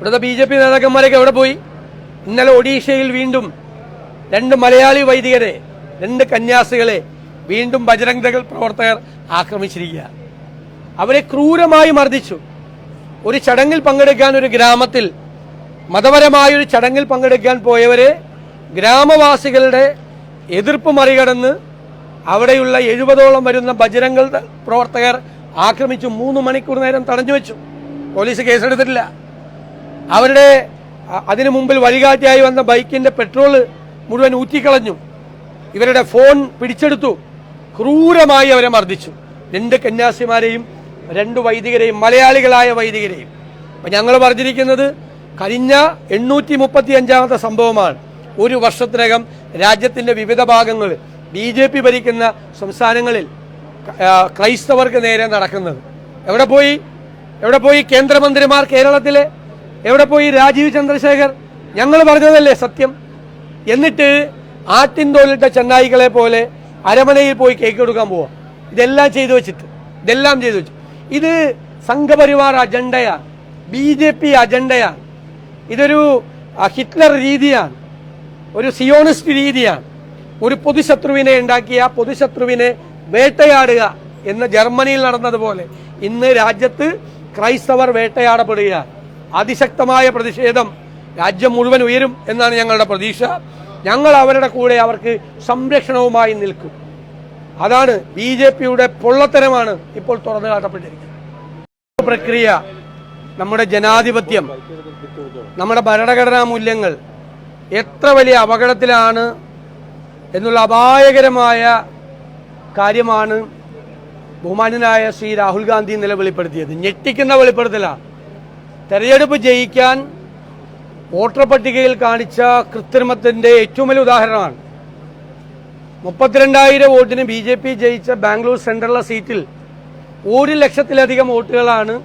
ഇവിടുത്തെ BJP നേതാക്കന്മാരൊക്കെ എവിടെ പോയി? ഇന്നലെ ഒഡീഷയിൽ വീണ്ടും 2 മലയാളി വൈദികരെ, 2 കന്യാസികളെ വീണ്ടും ബജരംഗ് ദൾ പ്രവർത്തകർ ആക്രമിച്ചിരിക്കുക. അവരെ ക്രൂരമായി മർദ്ദിച്ചു. ഒരു ചടങ്ങിൽ പങ്കെടുക്കാൻ, ഒരു ഗ്രാമത്തിൽ മതപരമായൊരു ചടങ്ങിൽ പങ്കെടുക്കാൻ പോയവരെ ഗ്രാമവാസികളുടെ എതിർപ്പ് മറികടന്ന് അവിടെയുള്ള 70ഓളം വരുന്ന ബജരംഗ് ദൾ പ്രവർത്തകർ ആക്രമിച്ചു. 3 മണിക്കൂർ നേരം തടഞ്ഞു വെച്ചു. പോലീസ് കേസെടുത്തിട്ടില്ല. അവരുടെ അതിനു മുമ്പിൽ വഴികാട്ടിയായി വന്ന ബൈക്കിന്റെ പെട്രോൾ മുഴുവൻ ഊറ്റിക്കളഞ്ഞു. ഇവരുടെ ഫോൺ പിടിച്ചെടുത്തു. ക്രൂരമായി അവരെ മർദ്ദിച്ചു. 2 കന്യാസിമാരെയും 2 വൈദികരെയും, മലയാളികളായ വൈദികരെയും. അപ്പൊ ഞങ്ങൾ പറഞ്ഞിരിക്കുന്നത് കഴിഞ്ഞ 835ാമത്തെ സംഭവമാണ്. 1 വർഷത്തിനകം രാജ്യത്തിന്റെ വിവിധ ഭാഗങ്ങളിൽ BJP ഭരിക്കുന്ന സംസ്ഥാനങ്ങളിൽ ക്രൈസ്തവർക്ക് നേരെ നടക്കുന്നത്. എവിടെ പോയി കേന്ദ്രമന്ത്രിമാർ കേരളത്തിലെ? എവിടെ പോയി രാജീവ് ചന്ദ്രശേഖർ? ഞങ്ങൾ പറഞ്ഞതല്ലേ സത്യം? എന്നിട്ട് ആട്ടിൻതോലിട്ട ചെന്നായികളെ പോലെ അരമനയിൽ പോയി കേക്ക് കൊടുക്കാൻ പോവാ. ഇതെല്ലാം ചെയ്തു വെച്ചു. ഇത് സംഘപരിവാർ അജണ്ടയാണ്, BJP അജണ്ടയാണ്. ഇതൊരു ഹിറ്റ്ലർ രീതിയാണ്, ഒരു സിയോണിസ്റ്റ് രീതിയാണ്. ഒരു പൊതുശത്രുവിനെ ഉണ്ടാക്കിയ പൊതുശത്രുവിനെ വേട്ടയാടുക എന്ന് ജർമ്മനിയിൽ നടന്നതുപോലെ ഇന്ന് രാജ്യത്ത് ക്രൈസ്തവർ വേട്ടയാടപ്പെടുകയാണ്. അതിശക്തമായ പ്രതിഷേധം രാജ്യം മുഴുവൻ ഉയരും എന്നാണ് ഞങ്ങളുടെ പ്രതീക്ഷ. ഞങ്ങൾ അവരുടെ കൂടെ അവർക്ക് സംരക്ഷണവുമായി നിൽക്കും. അതാണ് BJPയുടെ പൊള്ളത്തരമാണ് ഇപ്പോൾ തുറന്നു കാട്ടപ്പെട്ടിരിക്കുന്നത്. പ്രക്രിയ, നമ്മുടെ ജനാധിപത്യം, നമ്മുടെ ഭരണഘടനാ മൂല്യങ്ങൾ എത്ര വലിയ അപകടത്തിലാണ് എന്നുള്ള അപായകരമായ കാര്യമാണ് ബഹുമാന്യനായ ശ്രീ രാഹുൽ ഗാന്ധി ഇന്നലെ വെളിപ്പെടുത്തിയത്. ഞെട്ടിക്കുന്ന വെളിപ്പെടുത്തലാണ്. തെരഞ്ഞെടുപ്പ് ജയിക്കാൻ വോട്ടർ പട്ടികയിൽ കാണിച്ച കൃത്രിമത്തിന്റെ ഏറ്റവും വലിയ ഉദാഹരണമാണ്. 32,000 വോട്ടിന് BJP ജയിച്ച ബാംഗ്ലൂർ സെൻട്രൽ സീറ്റിൽ 1 ലക്ഷത്തിലധികം വോട്ടുകളാണ്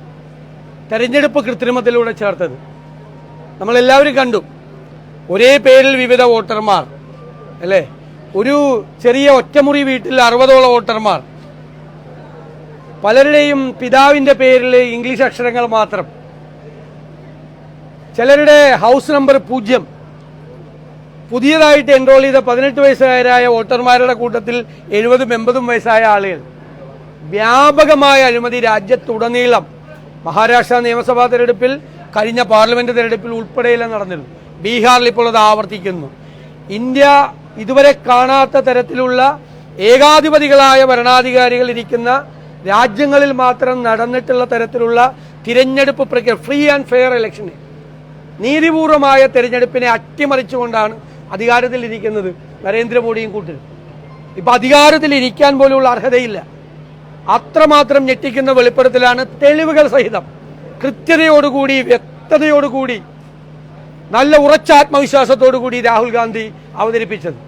തെരഞ്ഞെടുപ്പ് കൃത്രിമത്തിലൂടെ ചേർത്തത്. നമ്മളെല്ലാവരും കണ്ടു. ഒരേ പേരിൽ വിവിധ വോട്ടർമാർ, അല്ലേ? ഒരു ചെറിയ ഒറ്റമുറി വീട്ടിൽ 60ഓളം വോട്ടർമാർ, പലരുടെയും പിതാവിന്റെ പേരിൽ ഇംഗ്ലീഷ് അക്ഷരങ്ങൾ മാത്രം, ചിലരുടെ ഹൗസ് നമ്പർ 0. പുതിയതായിട്ട് എൻറോൾ ചെയ്ത 18 വയസ്സുകാരായ വോട്ടർമാരുടെ കൂട്ടത്തിൽ 70ഉം 80ഉം വയസ്സായ ആളുകൾ. വ്യാപകമായ അഴിമതി രാജ്യത്തുടനീളം. മഹാരാഷ്ട്ര നിയമസഭാ തെരഞ്ഞെടുപ്പിൽ, കഴിഞ്ഞ പാർലമെന്റ് തെരഞ്ഞെടുപ്പിൽ ഉൾപ്പെടെയെല്ലാം നടന്നിരുന്നു. ബീഹാറിൽ ഇപ്പോൾ അത് ആവർത്തിക്കുന്നു. ഇന്ത്യ ഇതുവരെ കാണാത്ത തരത്തിലുള്ള ഏകാധിപതികളായ ഭരണാധികാരികൾ ഇരിക്കുന്ന രാജ്യങ്ങളിൽ മാത്രം നടന്നിട്ടുള്ള തരത്തിലുള്ള തിരഞ്ഞെടുപ്പ് പ്രക്രിയ, ഫ്രീ ആൻഡ് ഫെയർ ഇലക്ഷന്, നീതിപൂർവമായ തെരഞ്ഞെടുപ്പിനെ അട്ടിമറിച്ചുകൊണ്ടാണ് അധികാരത്തിൽ ഇരിക്കുന്നത് നരേന്ദ്രമോദിയും കൂട്ടരും. ഇപ്പൊ അധികാരത്തിൽ ഇരിക്കാൻ പോലുള്ള അർഹതയില്ല. അത്രമാത്രം ഞെട്ടിക്കുന്ന വെളിപ്പെടുത്തലാണ് തെളിവുകൾ സഹിതം, കൃത്യതയോടുകൂടി, വ്യക്തതയോടുകൂടി, നല്ല ഉറച്ച ആത്മവിശ്വാസത്തോടുകൂടി രാഹുൽ ഗാന്ധി അവതരിപ്പിച്ചത്.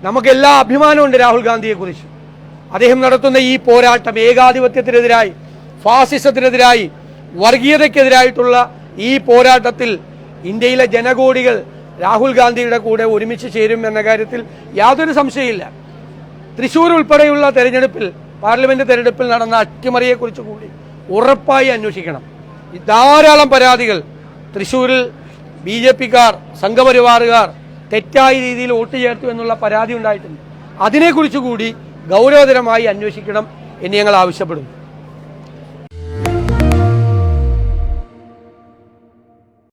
നമുക്കെല്ലാ അഭിമാനമുണ്ട് രാഹുൽ ഗാന്ധിയെ കുറിച്ച്. അദ്ദേഹം നടത്തുന്ന ഈ പോരാട്ടം, ഏകാധിപത്യത്തിനെതിരായി, ഫാസിസത്തിനെതിരായി, വർഗീയതയ്ക്കെതിരായിട്ടുള്ള ഈ പോരാട്ടത്തിൽ ഇന്ത്യയിലെ ജനകോടികൾ രാഹുൽ ഗാന്ധിയുടെ കൂടെ ഒരുമിച്ച് ചേരും എന്ന കാര്യത്തിൽ യാതൊരു സംശയമില്ല. തൃശൂർ ഉൾപ്പെടെയുള്ള തെരഞ്ഞെടുപ്പിൽ, പാർലമെന്റ് തെരഞ്ഞെടുപ്പിൽ നടന്ന അട്ടിമറിയെക്കുറിച്ച് കൂടി ഉറപ്പായി അന്വേഷിക്കണം. ധാരാളം പരാതികൾ തൃശൂരിൽ BJPക്കാർ, സംഘപരിവാറുകാർ തെറ്റായ രീതിയിൽ വോട്ട് ചേർത്തു എന്നുള്ള പരാതി ഉണ്ടായിട്ടുണ്ട്. അതിനെക്കുറിച്ച് കൂടി ഗൗരവതരമായി അന്വേഷിക്കണം എന്ന് ഞങ്ങൾ ആവശ്യപ്പെടുന്നു.